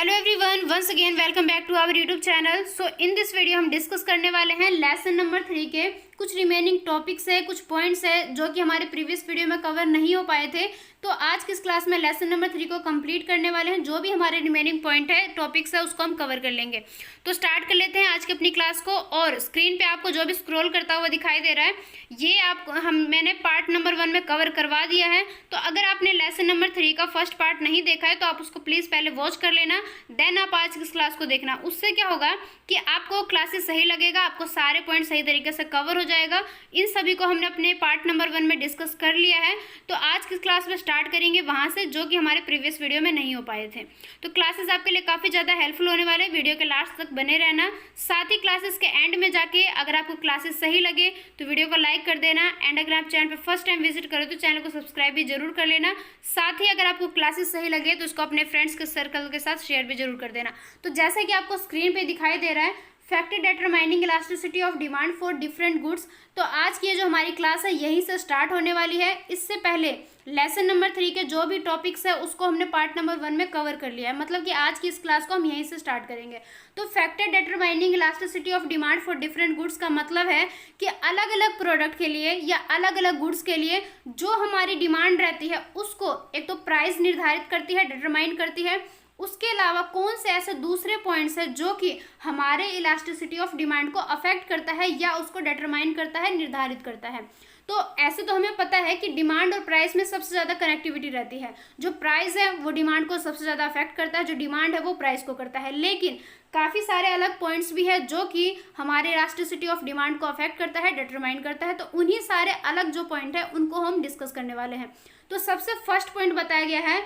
Hello everyone, once again welcome back to our YouTube channel. So in this video हम discuss करने वाले हैं lesson number 3 के कुछ रिमेनिंग टॉपिक्स है, कुछ पॉइंट्स है जो कि हमारे प्रीवियस वीडियो में कवर नहीं हो पाए थे। तो आज की इस क्लास में लेसन नंबर 3 को कंप्लीट करने वाले हैं। जो भी हमारे रिमेनिंग पॉइंट है, टॉपिक्स है, उसको हम कवर कर लेंगे। तो स्टार्ट कर लेते हैं आज की अपनी क्लास को। और स्क्रीन पे आपको जो भी स्क्रॉल करता हुआ दिखाई दे रहा है, ये मैंने पार्ट नंबर 1 में कवर करवा दिया है। तो अगर आपने लेसन नंबर 3 का फर्स्ट पार्ट नहीं देखा है तो आप उसको प्लीज़ पहले वॉच कर लेना, देन आप आज की क्लास को देखना। उससे क्या होगा कि आपको क्लासेस सही लगेगा, आपको सारे पॉइंट सही तरीके से कवर हो जाएगा। इन सभी को हमने अपने पार्ट नंबर 1 में डिस्कस कर लिया है। तो आज की क्लास में स्टार्ट करेंगे वहाँ से जो कि हमारे प्रीवियस वीडियो में नहीं हो पाए थे। तो क्लासेस आपके लिए काफ़ी ज़्यादा हेल्पफुल होने वाले, वीडियो के लास्ट तक बने रहना। साथ ही क्लासेस के एंड में जाके अगर आपको क्लासेस सही लगे तो वीडियो को लाइक कर देना। एंड अगर आप चैनल पर फर्स्ट टाइम विजिट करो तो चैनल को सब्सक्राइब भी जरूर कर लेना। साथ ही अगर आपको क्लासेस सही लगे तो उसको अपने फ्रेंड्स के सर्कल के साथ शेयर भी जरूर कर देना। तो जैसा कि आपको स्क्रीन पे दिखाई दे रहा है, factor determining elasticity of demand for different goods. तो आज की ये जो हमारी क्लास है यहीं से स्टार्ट होने वाली है। इससे पहले लेसन नंबर 3 के जो भी टॉपिक्स है उसको हमने पार्ट नंबर 1 में कवर कर लिया है। मतलब कि आज की इस क्लास को हम यहीं से स्टार्ट करेंगे। तो factor determining elasticity of demand for different goods का मतलब है कि अलग अलग प्रोडक्ट के लिए या अलग अलग गुड्स के लिए जो हमारी डिमांड रहती है उसको एक तो प्राइस निर्धारित करती है, डिटरमाइन करती है। उसके अलावा कौन से ऐसे दूसरे पॉइंट्स है जो कि हमारे इलास्टिसिटी ऑफ डिमांड को अफेक्ट करता है या उसको डिटरमाइन करता है, निर्धारित करता है। तो ऐसे तो हमें पता है कि डिमांड और प्राइस में सबसे ज़्यादा कनेक्टिविटी रहती है। जो प्राइस है वो डिमांड को सबसे ज़्यादा अफेक्ट करता है, जो डिमांड है वो प्राइस को करता है। लेकिन काफ़ी सारे अलग पॉइंट्स भी है जो कि हमारे इलास्टिसिटी ऑफ डिमांड को अफेक्ट करता है, डिटरमाइन करता है। तो उन्हीं सारे अलग जो पॉइंट है उनको हम डिस्कस करने वाले हैं। तो सबसे फर्स्ट पॉइंट बताया गया है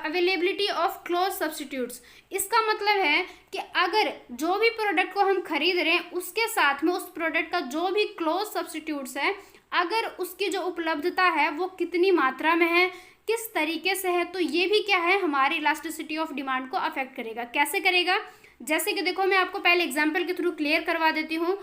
अवेलेबिलिटी ऑफ क्लोज सब्स्टिट्यूट्स। इसका मतलब है कि अगर जो भी प्रोडक्ट को हम खरीद रहे हैं उसके साथ में उस प्रोडक्ट का जो भी क्लोज सब्स्टिट्यूट्स है, अगर उसकी जो उपलब्धता है वो कितनी मात्रा में है, किस तरीके से है, तो ये भी क्या है हमारी इलास्टिसिटी ऑफ डिमांड को अफेक्ट करेगा। कैसे करेगा? जैसे कि देखो, मैं आपको पहले एग्जांपल के थ्रू क्लियर करवा देती हूँ।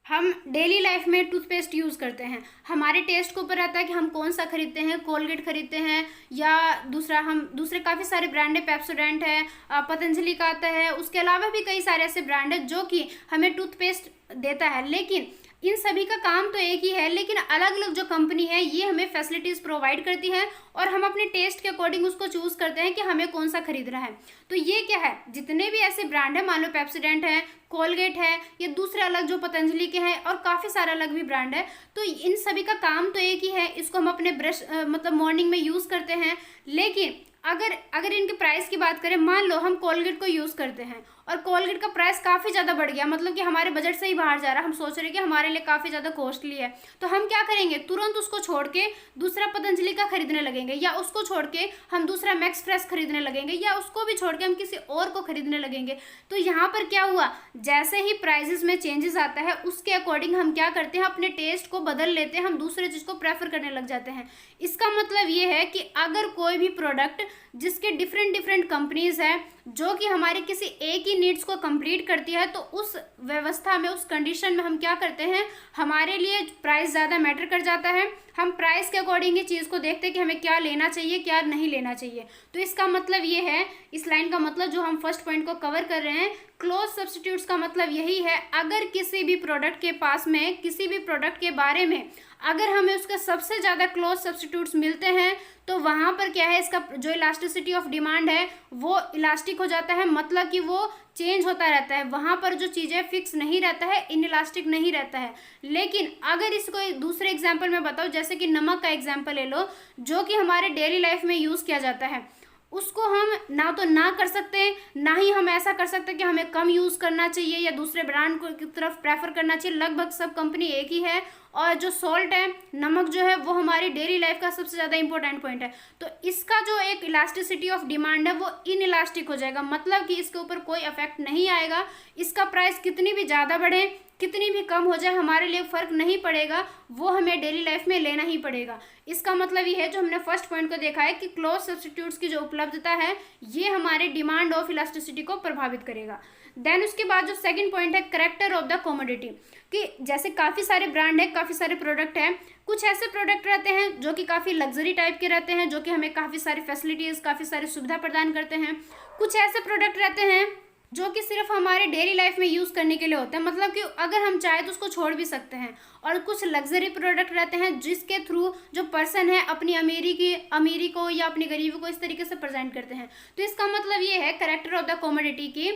हम डेली लाइफ में टूथपेस्ट यूज़ करते हैं, हमारे टेस्ट के ऊपर रहता है कि हम कौन सा खरीदते हैं। कोलगेट खरीदते हैं या दूसरे काफ़ी सारे ब्रांड है, पेप्सोडेंट है, पतंजलि का आता है। उसके अलावा भी कई सारे ऐसे ब्रांड है जो कि हमें टूथपेस्ट देता है। लेकिन इन सभी का काम तो एक ही है, लेकिन अलग अलग जो कंपनी है ये हमें फैसिलिटीज़ प्रोवाइड करती है और हम अपने टेस्ट के अकॉर्डिंग उसको चूज़ करते हैं कि हमें कौन सा खरीदना है। तो ये क्या है, जितने भी ऐसे ब्रांड है, मान लो पेप्सोडेंट है, कोलगेट है, ये दूसरे अलग जो पतंजलि के हैं और काफ़ी सारे अलग भी ब्रांड है, तो इन सभी का काम तो एक ही है। इसको हम अपने ब्रश मतलब मॉर्निंग में यूज़ करते हैं। लेकिन अगर इनके प्राइस की बात करें, मान लो हम कोलगेट को यूज़ करते हैं और कोलगेट का प्राइस काफ़ी ज़्यादा बढ़ गया, मतलब कि हमारे बजट से ही बाहर जा रहा, हम सोच रहे हैं कि हमारे लिए काफ़ी ज़्यादा कॉस्टली है। तो हम क्या करेंगे, तुरंत उसको छोड़ के दूसरा पतंजलि का खरीदने लगेंगे, या उसको छोड़ के हम दूसरा मैक्स फ्रेश खरीदने लगेंगे, या उसको भी छोड़ के हम किसी और को खरीदने लगेंगे। तो यहाँ पर क्या हुआ, जैसे ही प्राइजेस में चेंजेस आता है उसके अकॉर्डिंग हम क्या करते हैं, अपने टेस्ट को बदल लेते हैं, हम दूसरे चीज़ को प्रेफर करने लग जाते हैं। इसका मतलब ये है कि अगर कोई भी प्रोडक्ट जिसके डिफरेंट कंपनीज है जो कि हमारे किसी एक ही नीड्स को कंप्लीट करती है, तो उस व्यवस्था में, उस कंडीशन में हम क्या करते हैं, हमारे लिए प्राइस ज़्यादा मैटर कर जाता है। हम प्राइस के अकॉर्डिंग ही चीज़ को देखते हैं कि हमें क्या लेना चाहिए, क्या नहीं लेना चाहिए। तो इसका मतलब ये है, इस लाइन का मतलब जो हम फर्स्ट पॉइंट को कवर कर रहे हैं, क्लोज सब्स्टिट्यूट्स का मतलब यही है, अगर किसी भी प्रोडक्ट के पास में, किसी भी प्रोडक्ट के बारे में अगर हमें उसके सबसे ज़्यादा क्लोज सब्स्टिट्यूट्स मिलते हैं तो वहाँ पर क्या है, इसका जो इलास्टिसिटी ऑफ डिमांड है वो इलास्टिक हो जाता है। मतलब कि वो चेंज होता रहता है, वहाँ पर जो चीज़ें फिक्स नहीं रहता है, इनइलास्टिक नहीं रहता है। लेकिन अगर इसको दूसरे एग्जाम्पल में बताओ, जैसे कि नमक का एग्जाम्पल ले लो, जो कि हमारे डेली लाइफ में यूज़ किया जाता है, उसको हम ना तो ना कर सकते, ना ही हम ऐसा कर सकते कि हमें कम यूज़ करना चाहिए या दूसरे ब्रांड को की तरफ प्रेफर करना चाहिए। लगभग सब कंपनी एक ही है। और जो सॉल्ट है, नमक जो है, वो हमारी डेली लाइफ का सबसे ज़्यादा इंपॉर्टेंट पॉइंट है। तो इसका जो एक इलास्टिसिटी ऑफ डिमांड है वो इनइलास्टिक हो जाएगा, मतलब कि इसके ऊपर कोई इफेक्ट नहीं आएगा। इसका प्राइस कितनी भी ज़्यादा बढ़े कितनी भी कम हो जाए हमारे लिए फ़र्क नहीं पड़ेगा, वो हमें डेली लाइफ में लेना ही पड़ेगा। इसका मतलब ये है, जो हमने फर्स्ट पॉइंट को देखा है कि क्लोज सब्स्टिट्यूट्स की जो उपलब्धता है ये हमारे डिमांड ऑफ इलास्टिसिटी को प्रभावित करेगा। देन उसके बाद जो सेकंड पॉइंट है करेक्टर ऑफ द कमोडिटी, कि जैसे काफ़ी सारे ब्रांड है, काफ़ी सारे प्रोडक्ट हैं, कुछ ऐसे प्रोडक्ट रहते हैं जो कि काफ़ी लग्जरी टाइप के रहते हैं, जो कि हमें काफ़ी सारी फैसिलिटीज़, काफ़ी सारी सुविधा प्रदान करते हैं। कुछ ऐसे प्रोडक्ट रहते हैं जो कि सिर्फ हमारे डेली लाइफ में यूज़ करने के लिए होते हैं, मतलब कि अगर हम चाहे तो उसको छोड़ भी सकते हैं। और कुछ लग्जरी प्रोडक्ट रहते हैं जिसके थ्रू जो पर्सन है अपनी अमीरी को या अपनी गरीबी को इस तरीके से प्रेजेंट करते हैं। तो इसका मतलब ये है करेक्टर ऑफ द कमोडिटी की,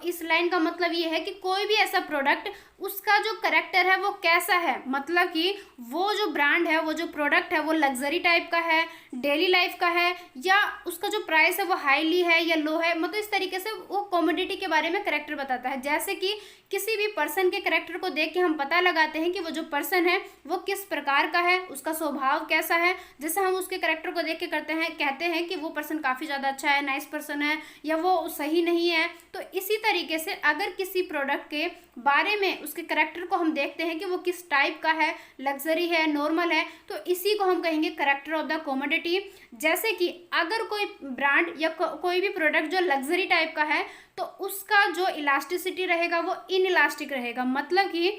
इस लाइन का मतलब ये है कि कोई भी ऐसा प्रोडक्ट, उसका जो करेक्टर है वो कैसा है, मतलब कि वो जो ब्रांड है, वो जो प्रोडक्ट है वो लग्जरी टाइप का है, डेली लाइफ का है, या उसका जो प्राइस है वो हाईली है या लो है, मतलब इस तरीके से वो कमोडिटी के बारे में करेक्टर बताता है। जैसे कि किसी भी पर्सन के करेक्टर को देख के हम पता लगाते हैं कि वो जो पर्सन है वो किस प्रकार का है, उसका स्वभाव कैसा है। जैसे हम उसके करेक्टर को देख के कहते हैं कि वो पर्सन काफ़ी ज़्यादा अच्छा है, नाइस पर्सन है, या वो सही नहीं है। तो इसी तरीके से अगर किसी प्रोडक्ट के बारे में उसके करेक्टर को हम देखते हैं कि वो किस टाइप का है, लग्जरी है, नॉर्मल है, तो इसी को हम कहेंगे करेक्टर ऑफ द कमोडिटी। जैसे कि अगर कोई ब्रांड या कोई भी प्रोडक्ट जो लग्जरी टाइप का है तो उसका जो इलास्टिसिटी रहेगा वो इनइलास्टिक रहेगा, मतलब कि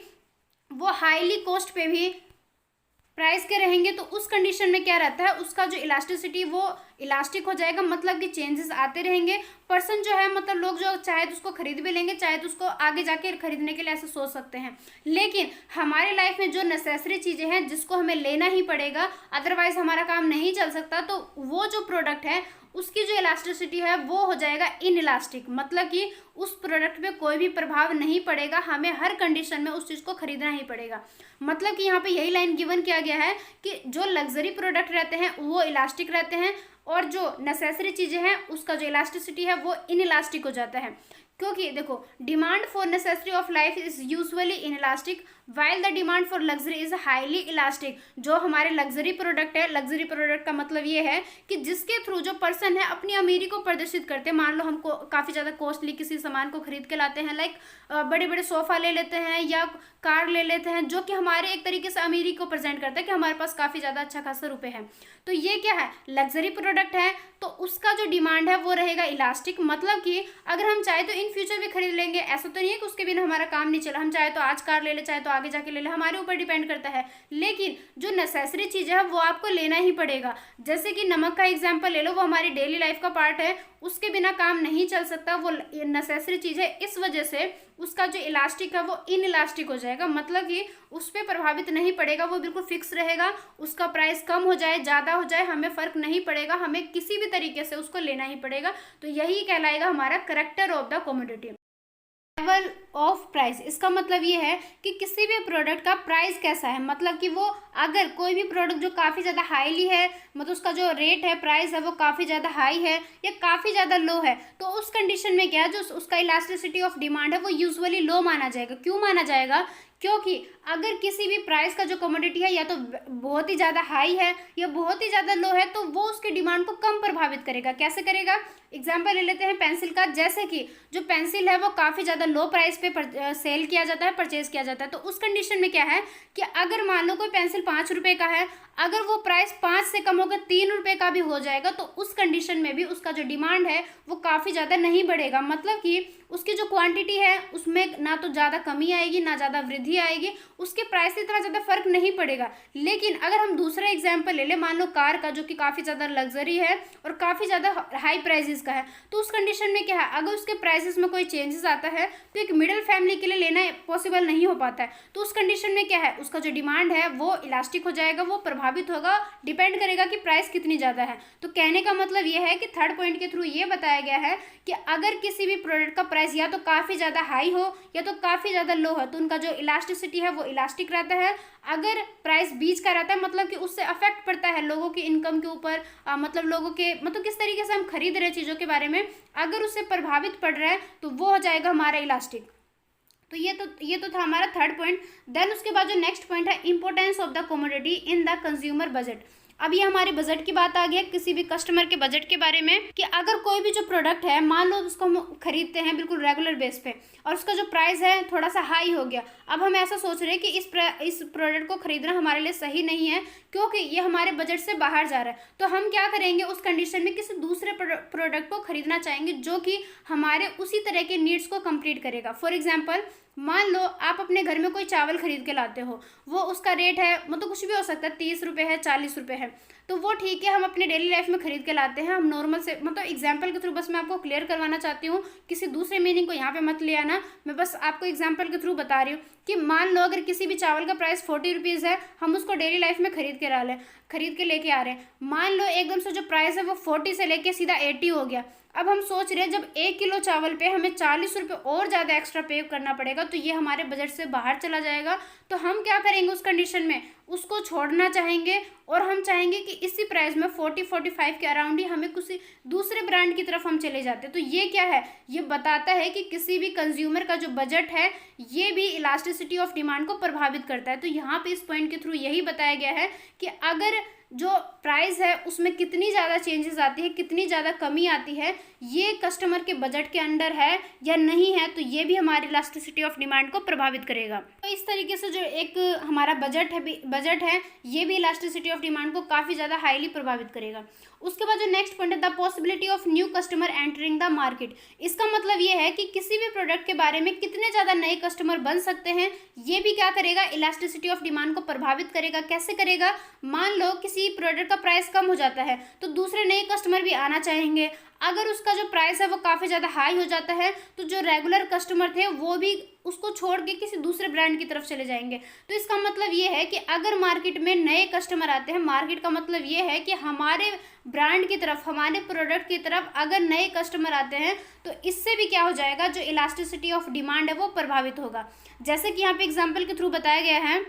वो हाईली कॉस्ट पे भी प्राइस के रहेंगे। तो उस कंडीशन में क्या रहता है, उसका जो इलास्टिसिटी वो इलास्टिक हो जाएगा, मतलब कि चेंजेस आते रहेंगे। पर्सन जो है, मतलब लोग जो चाहे तो उसको खरीद भी लेंगे, चाहे तो उसको आगे जाके खरीदने के लिए ऐसे सोच सकते हैं। लेकिन हमारे लाइफ में जो नेसेसरी चीज़ें हैं जिसको हमें लेना ही पड़ेगा, अदरवाइज हमारा काम नहीं चल सकता, तो वो जो प्रोडक्ट है उसकी जो इलास्टिसिटी है वो हो जाएगा इनइलास्टिक, मतलब कि उस प्रोडक्ट पे कोई भी प्रभाव नहीं पड़ेगा, हमें हर कंडीशन में उस चीज़ को खरीदना ही पड़ेगा। मतलब कि यहाँ पे यही लाइन गिवन किया गया है कि जो लग्जरी प्रोडक्ट रहते हैं वो इलास्टिक रहते हैं, और जो नेसेसरी चीज़ें हैं उसका जो इलास्टिसिटी है वो इनइलास्टिक हो जाता है। क्योंकि देखो, demand for necessary of life is usually inelastic while the demand for luxury is highly elastic. जो हमारे लग्जरी प्रोडक्ट है, लग्जरी प्रोडक्ट का मतलब ये है कि जिसके थ्रू जो पर्सन है अपनी अमीरी को प्रदर्शित करते हैं। मान लो हमको काफ़ी ज़्यादा कॉस्टली किसी सामान को खरीद के लाते हैं, लाइक बड़े बड़े सोफ़ा ले लेते हैं या कार ले लेते हैं, जो कि हमारे एक तरीके से अमीरी को प्रेजेंट करता है कि हमारे पास काफ़ी ज़्यादा अच्छा खासा रुपये है। तो ये क्या है, लग्जरी प्रोडक्ट है, तो उसका जो डिमांड है वो रहेगा इलास्टिक, मतलब कि अगर हम चाहे तो इन फ्यूचर भी खरीद लेंगे, ऐसा तो नहीं है कि उसके बिना हमारा काम नहीं चला। हम चाहे तो आज कार ले ले, चाहे तो आगे जाके ले ले, हमारे ऊपर डिपेंड करता है। लेकिन जो नेसेसरी चीज़ है वो आपको लेना ही पड़ेगा। जैसे कि नमक का एग्जाम्पल ले लो, वो हमारी डेली लाइफ का पार्ट है, उसके बिना काम नहीं चल सकता, वो नेसेसरी चीज़ है। इस वजह से उसका जो इलास्टिक है वो इनइलास्टिक हो जाएगा, मतलब कि उस पर प्रभावित नहीं पड़ेगा, वो बिल्कुल फिक्स रहेगा। उसका प्राइस कम हो जाए, ज़्यादा हो जाए, हमें फ़र्क नहीं पड़ेगा, हमें किसी भी तरीके से उसको लेना ही पड़ेगा। तो यही कहलाएगा हमारा character of the commodity. Level of price, इसका मतलब ये है कि किसी भी प्रोडक्ट का प्राइस कैसा है, मतलब कि वो अगर कोई भी प्रोडक्ट जो काफ़ी ज़्यादा हाईली है, मतलब उसका जो रेट है, प्राइस है, वो काफ़ी ज़्यादा हाई है या काफ़ी ज़्यादा लो है, तो उस कंडीशन में क्या है, जो उसका इलास्टिसिटी ऑफ डिमांड है वो यूजुअली लो माना जाएगा। क्यों माना जाएगा, क्योंकि अगर किसी भी प्राइस का जो कमोडिटी है या तो बहुत ही ज़्यादा हाई है या बहुत ही ज़्यादा लो है, तो वो उसके डिमांड को कम प्रभावित करेगा। कैसे करेगा, एग्जाम्पल ले लेते हैं पेंसिल का। जैसे कि जो पेंसिल है वो काफ़ी ज़्यादा लो प्राइस पे सेल किया जाता है, परचेज किया जाता है। तो उस कंडीशन में क्या है कि अगर मान लो कोई पेंसिल 5 रुपये का है, अगर वो प्राइस 5 से कम होकर 3 रुपये का भी हो जाएगा, तो उस कंडीशन में भी उसका जो डिमांड है वो काफ़ी ज़्यादा नहीं बढ़ेगा, मतलब कि उसकी जो क्वांटिटी है उसमें ना तो ज़्यादा कमी आएगी ना ज़्यादा वृद्धि आएगी, उसके प्राइस से इतना ज़्यादा फर्क नहीं पड़ेगा। लेकिन अगर हम दूसरा एग्जाम्पल ले लें, मान लो कार का, जो कि काफ़ी ज़्यादा लग्जरी है और काफ़ी ज़्यादा हाई प्राइजेस का है, तो उस कंडीशन में क्या है, अगर उसके प्राइसेस में कोई चेंजेस आता है तो एक मिडिल फैमिली के लिए लेना पॉसिबल नहीं हो पाता है। तो उस कंडीशन में क्या है, उसका जो डिमांड है वो इलास्टिक हो जाएगा, वो प्रभावित होगा, डिपेंड करेगा कि प्राइस कितनी ज़्यादा है। तो कहने का मतलब ये है कि थर्ड पॉइंट के थ्रू ये बताया गया है कि अगर किसी भी प्रोडक्ट का प्राइस या तो काफ़ी ज़्यादा हाई हो या तो काफ़ी ज़्यादा लो है, तो उनका जो इलास्टिसिटी है वो इलास्टिक रहता है। अगर प्राइस बीच का रहता है, मतलब कि उससे अफेक्ट पड़ता है लोगों की इनकम के ऊपर, मतलब लोगों के, मतलब किस तरीके से हम खरीद रहे चीज़ों के बारे में, अगर उससे प्रभावित पड़ रहा है तो वो हो जाएगा हमारा इलास्टिक। तो ये तो था हमारा थर्ड पॉइंट। देन उसके बाद जो नेक्स्ट पॉइंट है, importance of the commodity in the consumer budget. अब ये हमारे बजट की बात आ गई है, किसी भी कस्टमर के बजट के बारे में, कि अगर कोई भी जो प्रोडक्ट है, मान लो उसको हम खरीदते हैं बिल्कुल रेगुलर बेस पे और उसका जो प्राइस है थोड़ा सा हाई हो गया। अब हम ऐसा सोच रहे हैं कि इस प्रोडक्ट को खरीदना हमारे लिए सही नहीं है क्योंकि ये हमारे बजट से बाहर जा रहा है। तो हम क्या करेंगे, उस कंडीशन में किसी दूसरे प्रोडक्ट को खरीदना चाहेंगे जो कि हमारे उसी तरह के नीड्स को कंप्लीट करेगा। फॉर एग्जाम्पल, मान लो आप अपने घर में कोई चावल खरीद के लाते हो, वो उसका रेट है, मतलब कुछ भी हो सकता है, 30 रुपये है, 40 रुपये है, तो वो ठीक है, हम अपने डेली लाइफ में खरीद के लाते हैं। हम नॉर्मल से, मतलब एग्जांपल के थ्रू बस मैं आपको क्लियर करवाना चाहती हूँ, किसी दूसरे मीनिंग को यहाँ पे मत ले आना, मैं बस आपको एग्जांपल के थ्रू बता रही हूँ कि मान लो अगर किसी भी चावल का प्राइस 40 रुपीज़ है, हम उसको डेली लाइफ में खरीद के लेके आ रहे हैं। मान लो एकदम से जो प्राइस है वो 40 से लेके सीधा 80 हो गया। अब हम सोच रहे हैं जब 1 किलो चावल पे हमें 40 रुपये और ज़्यादा एक्स्ट्रा पे करना पड़ेगा तो ये हमारे बजट से बाहर चला जाएगा। तो हम क्या करेंगे उस कंडीशन में, उसको छोड़ना चाहेंगे और हम चाहेंगे कि इसी प्राइस में 40-45 के अराउंड ही हमें किसी दूसरे ब्रांड की तरफ हम चले जाते हैं। तो ये क्या है, ये बताता है कि किसी भी कंज्यूमर का जो बजट है ये भी इलास्टिसिटी ऑफ डिमांड को प्रभावित करता है। तो यहाँ पे इस पॉइंट के थ्रू यही बताया गया है कि अगर जो प्राइस है उसमें कितनी ज़्यादा चेंजेस आती है, कितनी ज़्यादा कमी आती है, ये कस्टमर के बजट के अंडर है या नहीं है, तो ये भी हमारी इलास्टिसिटी ऑफ डिमांड को प्रभावित करेगा। तो इस तरीके से जो एक हमारा बजट है ये भी इलास्टिसिटी ऑफ डिमांड को काफ़ी ज़्यादा हाईली प्रभावित करेगा। उसके बाद जो नेक्स्ट पॉइंट है, the possibility of new customer entering the market. इसका मतलब ये है कि किसी भी प्रोडक्ट के बारे में कितने ज़्यादा नए कस्टमर बन सकते हैं, ये भी क्या करेगा, इलास्टिसिटी ऑफ डिमांड को प्रभावित करेगा। कैसे करेगा, मान लो किसी प्रोडक्ट का प्राइस कम हो जाता है तो दूसरे नए कस्टमर भी आना चाहेंगे। अगर उसका जो प्राइस है वो काफ़ी ज़्यादा हाई हो जाता है तो जो रेगुलर कस्टमर थे वो भी उसको छोड़ के किसी दूसरे ब्रांड की तरफ चले जाएंगे। तो इसका मतलब ये है कि अगर मार्केट में नए कस्टमर आते हैं, मार्केट का मतलब ये है कि हमारे ब्रांड की तरफ, हमारे प्रोडक्ट की तरफ अगर नए कस्टमर आते हैं तो इससे भी क्या हो जाएगा, जो इलास्टिसिटी ऑफ डिमांड है वो प्रभावित होगा। जैसे कि यहाँ पे एग्जाम्पल के थ्रू बताया गया है,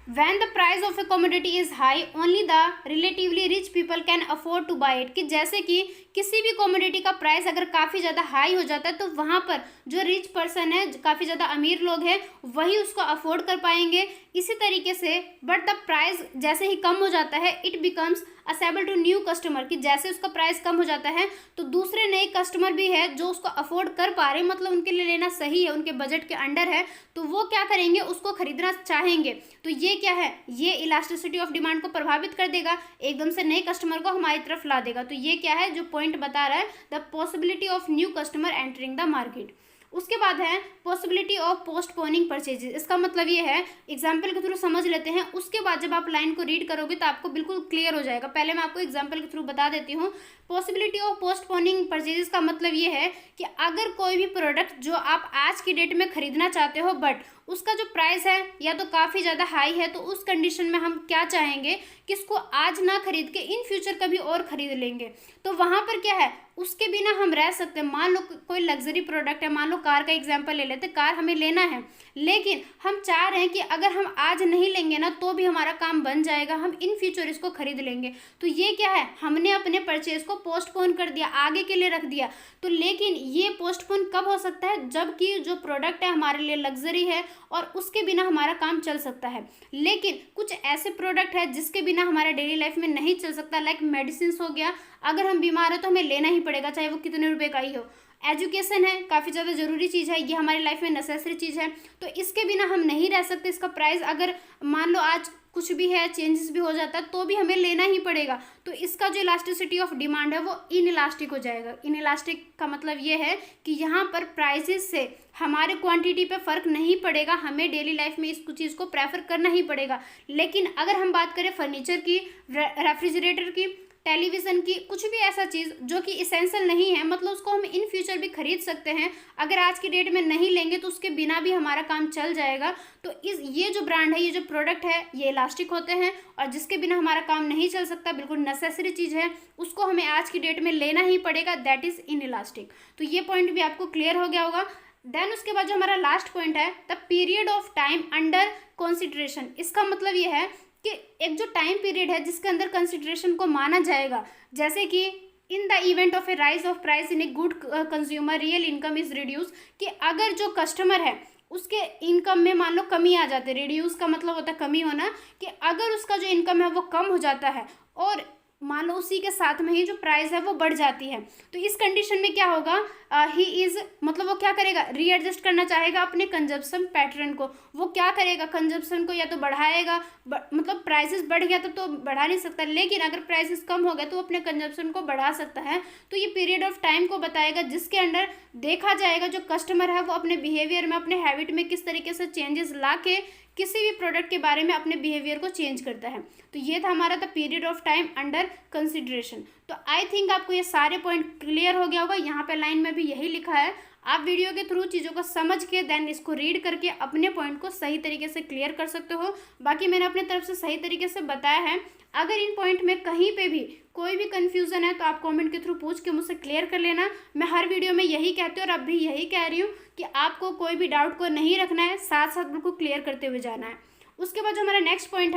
When the price of a commodity is high, only the relatively rich people can afford to buy it। कि जैसे कि किसी भी कमोडिटी का प्राइस अगर काफ़ी ज़्यादा हाई हो जाता है तो वहाँ पर जो रिच पर्सन है, काफ़ी ज़्यादा अमीर लोग हैं, वही उसको अफोर्ड कर पाएंगे। इसी तरीके से बट द प्राइस जैसे ही कम हो जाता है, it becomes usable to new customer, कि जैसे उसका प्राइस कम हो जाता है तो दूसरे नए कस्टमर भी है जो उसको अफोर्ड कर पा रहे हैं, मतलब उनके लिए लेना सही है, उनके बजट के अंडर है, तो वो क्या करेंगे, उसको खरीदना चाहेंगे। तो ये क्या है, ये इलास्टिसिटी ऑफ डिमांड को प्रभावित कर देगा, एकदम से नए कस्टमर को हमारी तरफ ला देगा। तो ये क्या है, जो पॉइंट बता रहा है, the possibility of new customer entering the market. उसके बाद है पॉसिबिलिटी ऑफ पोस्टपोनिंग परचेजेस। इसका मतलब ये है, एग्जाम्पल के थ्रू समझ लेते हैं, उसके बाद जब आप लाइन को रीड करोगे तो आपको बिल्कुल क्लियर हो जाएगा। पहले मैं आपको एग्जाम्पल के थ्रू बता देती हूँ। पॉसिबिलिटी ऑफ पोस्टपोनिंग परचेजेस का मतलब ये है कि अगर कोई भी प्रोडक्ट जो आप आज की डेट में खरीदना चाहते हो बट उसका जो प्राइस है या तो काफ़ी ज़्यादा हाई है, तो उस कंडीशन में हम क्या चाहेंगे कि इसको आज ना खरीद के इन फ्यूचर कभी और ख़रीद लेंगे। तो वहाँ पर क्या है, उसके बिना हम रह सकते हैं। मान लो कोई लग्जरी प्रोडक्ट है, मान लो कार का एग्जांपल ले लेते, कार हमें लेना है लेकिन हम चाह रहे हैं कि अगर हम आज नहीं लेंगे ना तो भी हमारा काम बन जाएगा, हम इन फ्यूचर इसको खरीद लेंगे। तो ये क्या है, हमने अपने परचेज को पोस्टपोन कर दिया, आगे के लिए रख दिया। तो लेकिन ये पोस्टपोन कब हो सकता है, जबकि जो प्रोडक्ट है हमारे लिए लग्जरी है और उसके बिना हमारा काम चल सकता है। लेकिन कुछ ऐसे प्रोडक्ट है जिसके बिना हमारा डेली लाइफ में नहीं चल सकता, लाइक मेडिसिन हो गया, अगर हम बीमार है तो हमें लेना ही पड़ेगा, चाहे वो कितने रुपए का ही हो। एजुकेशन है, काफ़ी ज़्यादा ज़रूरी चीज़ है, ये हमारी लाइफ में नेसेसरी चीज़ है, तो इसके बिना हम नहीं रह सकते। इसका प्राइस अगर मान लो आज कुछ भी है, चेंजेस भी हो जाता है तो भी हमें लेना ही पड़ेगा। तो इसका जो इलास्टिसिटी ऑफ डिमांड है वो इनइलास्टिक हो जाएगा। इनइलास्टिक का मतलब ये है कि यहाँ पर प्राइसेस से हमारे क्वांटिटी पे फ़र्क नहीं पड़ेगा, हमें डेली लाइफ में इस चीज़ को प्रेफर करना ही पड़ेगा। लेकिन अगर हम बात करें फर्नीचर की, रेफ्रिजरेटर की, टेलीविज़न की, कुछ भी ऐसा चीज़ जो कि इसेंशियल नहीं है, मतलब उसको हम इन फ्यूचर भी खरीद सकते हैं, अगर आज की डेट में नहीं लेंगे तो उसके बिना भी हमारा काम चल जाएगा। तो ये जो ब्रांड है, ये जो प्रोडक्ट है, ये इलास्टिक होते हैं और जिसके बिना हमारा काम नहीं चल सकता, बिल्कुल नेसेसरी चीज़ है, उसको हमें आज की डेट में लेना ही पड़ेगा, दैट इज़ इन इलास्टिक। तो ये पॉइंट भी आपको क्लियर हो गया होगा। देन उसके बाद जो हमारा लास्ट पॉइंट है, the period of time under consideration. इसका मतलब ये है कि एक जो टाइम पीरियड है जिसके अंदर कंसिडरेशन को माना जाएगा, जैसे कि in the event of A rise of price in a good consumer real income is reduce, कि अगर जो कस्टमर है उसके इनकम में मान लो कमी आ जाती है, रिड्यूस का मतलब होता है कमी होना, कि अगर उसका जो इनकम है वो कम हो जाता है और मान लो उसी के साथ में ही जो प्राइस है वो बढ़ जाती है, तो इस कंडीशन में क्या होगा, ही इज़ मतलब वो क्या करेगा, रीएडजस्ट करना चाहेगा अपने कंजप्शन पैटर्न को। वो क्या करेगा, कंजप्शन को या तो बढ़ाएगा, मतलब प्राइसेस बढ़ गया तो बढ़ा नहीं सकता, लेकिन अगर प्राइसेस कम हो गए तो अपने कंजप्शन को बढ़ा सकता है। तो ये पीरियड ऑफ टाइम को बताएगा जिसके अंडर देखा जाएगा जो कस्टमर है वो अपने बिहेवियर में, अपने हैबिट में किस तरीके से चेंजेस ला के किसी भी प्रोडक्ट के बारे में अपने बिहेवियर को चेंज करता है। तो ये था हमारा the period of time under consideration. तो आई थिंक आपको ये सारे पॉइंट क्लियर हो गया होगा। यहाँ पे लाइन में भी यही लिखा है, आप वीडियो के थ्रू चीज़ों को समझ के देन इसको रीड करके अपने पॉइंट को सही तरीके से क्लियर कर सकते हो। बाकी मैंने अपने तरफ से सही तरीके से बताया है। अगर इन पॉइंट में कहीं पे भी कोई भी कन्फ्यूज़न है तो आप कमेंट के थ्रू पूछ के मुझसे क्लियर कर लेना। मैं हर वीडियो में यही कहती हूँ और अब भी यही कह रही हूँ कि आपको कोई भी डाउट को नहीं रखना है, साथ साथ बिल्कुल क्लियर करते हुए जाना है। उसके बाद जो हमारा नेक्स्ट पॉइंट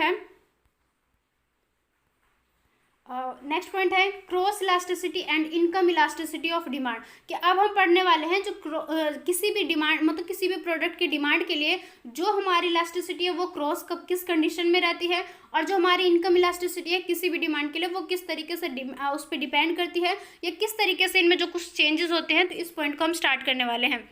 है cross elasticity and income elasticity of demand. कि अब हम पढ़ने वाले हैं जो किसी भी डिमांड मतलब किसी भी प्रोडक्ट की डिमांड के लिए जो हमारी इलास्टिसिटी है वो क्रॉस कब किस कंडीशन में रहती है, और जो हमारी इनकम इलास्टिसिटी है किसी भी डिमांड के लिए वो किस तरीके से उस पर डिपेंड करती है, या किस तरीके से इनमें जो कुछ चेंजेस होते हैं। तो इस पॉइंट को हम स्टार्ट करने वाले हैं।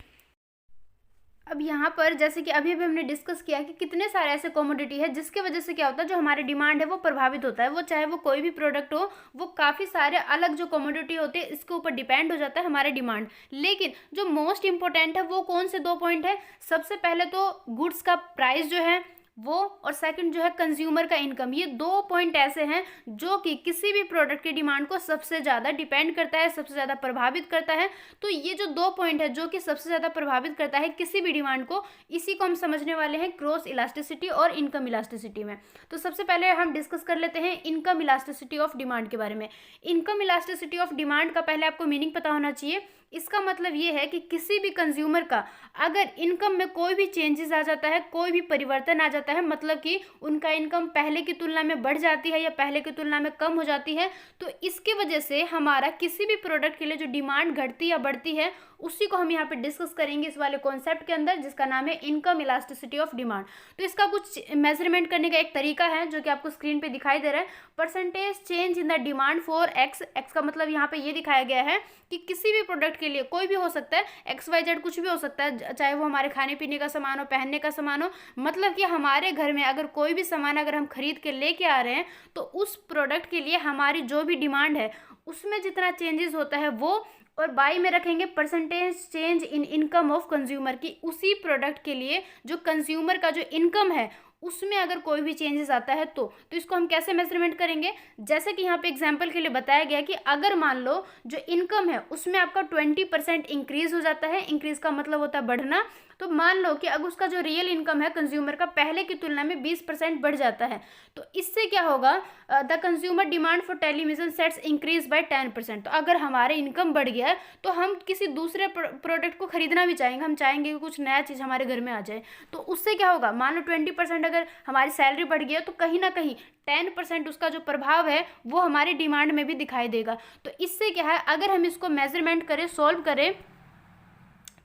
अब यहाँ पर जैसे कि अभी हमने डिस्कस किया कि कितने सारे ऐसे कमोडिटी है जिसके वजह से क्या होता है, जो हमारी डिमांड है वो प्रभावित होता है। वो चाहे वो कोई भी प्रोडक्ट हो, वो काफ़ी सारे अलग जो कमोडिटी होते हैं इसके ऊपर डिपेंड हो जाता है हमारे डिमांड। लेकिन जो मोस्ट इंपॉर्टेंट है वो कौन से 2 पॉइंट है, सबसे पहले तो गुड्स का प्राइस जो है वो, और सेकंड जो है कंज्यूमर का इनकम। ये 2 पॉइंट ऐसे हैं जो कि किसी भी प्रोडक्ट की डिमांड को सबसे ज़्यादा डिपेंड करता है, सबसे ज़्यादा प्रभावित करता है। तो ये जो 2 पॉइंट है जो कि सबसे ज़्यादा प्रभावित करता है किसी भी डिमांड को, इसी को हम समझने वाले हैं क्रॉस इलास्टिसिटी और इनकम इलास्टिसिटी में। तो सबसे पहले हम डिस्कस कर लेते हैं इनकम इलास्टिसिटी ऑफ डिमांड के बारे में। इनकम इलास्टिसिटी ऑफ डिमांड का पहले आपको मीनिंग पता होना चाहिए। इसका मतलब ये है कि किसी भी कंज्यूमर का अगर इनकम में कोई भी चेंजेस आ जाता है, कोई भी परिवर्तन आ जाता है, मतलब कि उनका इनकम पहले की तुलना में बढ़ जाती है या पहले की तुलना में कम हो जाती है, तो इसकी वजह से हमारा किसी भी प्रोडक्ट के लिए जो डिमांड घटती या बढ़ती है उसी को हम यहाँ पे डिस्कस करेंगे इस वाले कॉन्सेप्ट के अंदर, जिसका नाम है इनकम इलास्टिसिटी ऑफ डिमांड। तो इसका कुछ मेजरमेंट करने का एक तरीका है जो कि आपको स्क्रीन पे दिखाई दे रहा है, percentage change in the demand for x. X का मतलब यहाँ पे ये दिखाया गया है कि किसी भी प्रोडक्ट के लिए कोई भी हो सकता है, XYZ कुछ भी हो सकता है, चाहे वो हमारे खाने पीने का सामान हो, पहनने का सामान हो, मतलब कि हमारे घर में अगर कोई भी सामान अगर हम खरीद के लेके आ रहे हैं तो उस प्रोडक्ट के लिए हमारी जो भी डिमांड है उसमें जितना चेंजेस होता है वो, और बाई में रखेंगे percentage change in income of consumer की, उसी प्रोडक्ट के लिए जो कंज्यूमर का जो इनकम है उसमें अगर कोई भी चेंजेस आता है तो इसको हम कैसे मेजरमेंट करेंगे। जैसे कि यहाँ पे एग्जांपल के लिए बताया गया कि अगर मान लो जो इनकम है उसमें आपका 20% इंक्रीज हो जाता है, इंक्रीज का मतलब होता है बढ़ना, तो मान लो कि अगर उसका जो रियल इनकम है कंज्यूमर का पहले की तुलना में 20% बढ़ जाता है, तो इससे क्या होगा, the consumer demand for television sets increase by 10%। तो अगर हमारे इनकम बढ़ गया है तो हम किसी दूसरे प्रोडक्ट को खरीदना भी चाहेंगे, हम चाहेंगे कि कुछ नया चीज़ हमारे घर में आ जाए। तो उससे क्या होगा, मान लो 20% अगर हमारी सैलरी बढ़ गई है तो कहीं ना कहीं 10% उसका जो प्रभाव है वो हमारी डिमांड में भी दिखाई देगा। तो इससे क्या है, अगर हम इसको मेजरमेंट करें, सॉल्व करें,